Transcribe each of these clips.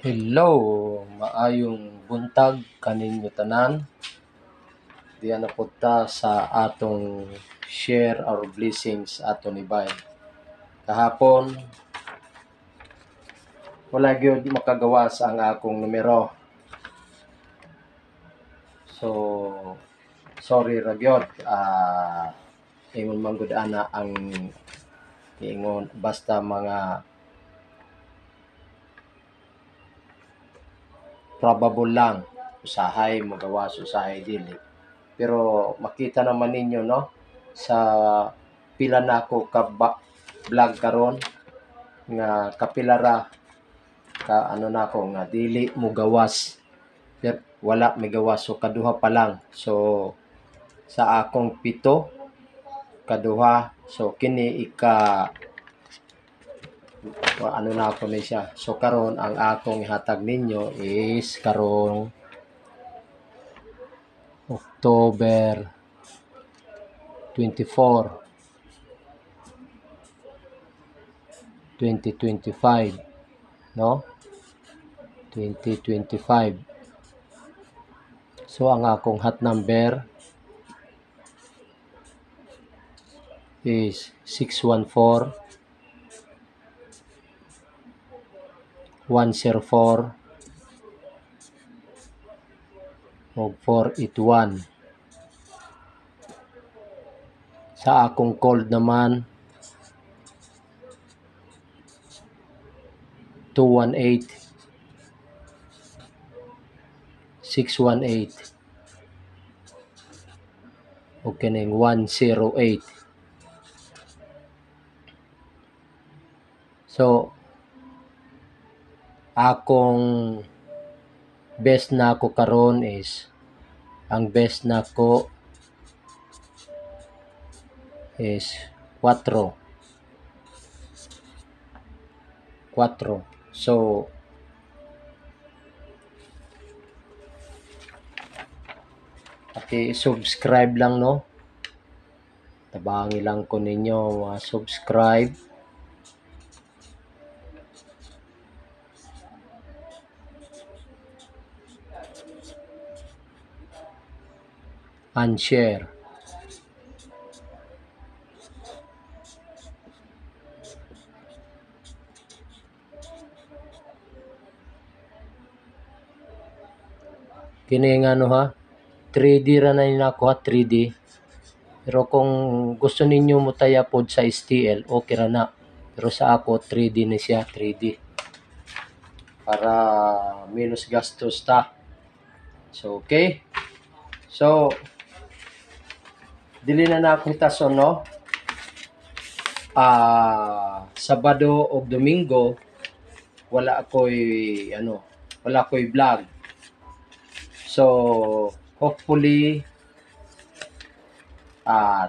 Hello, maayong buntag kaninyo tanan. Diyan na punta sa atong share our blessings aton ibay. Kahapon wala gyud makagawas ang akong numero. So sorry ra gyud. Ingon man gud ana ang ingon basta mga probable lang, usahay magawas, usahay dili. Pero makita naman ninyo no sa pila na ako ka vlog karon nga kapila ra ka ano na ako nga dili mo gawas. Pero wala may gawas, so kaduha pa lang. So sa akong 7 kaduha, so kini ano na ako ni siya. So karon ang akong ihatag ninyo is karong October 24, 2025, no? 2025. So ang akong hot number is 614 104 o 481. Sa akong cold naman 218 618 o kining 108. So akong best na ako karon is ang best na ko is 4. So subscribe lang no. Tabangi lang ko ninyo subscribe. And share. Kini nga no ha, 3D ra na nako ha, 3D. Pero kung gusto ninyo mo taya pod sa STL, okay ra na. Pero sa ako 3D na siya, 3D. Para minus gastos ta. So okay. So dili na ako hitason no. Sabado o Domingo wala ako'y vlog. So hopefully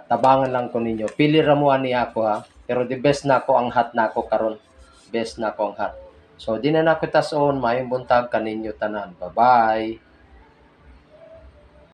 tabangan lang ko ninyo. Pili ra mo ani ako ha. Pero the best na ako ang hot na ako karon. Best na ako ang hot. So di na ako tason, mayong buntag kaninyo tanan. Bye-bye.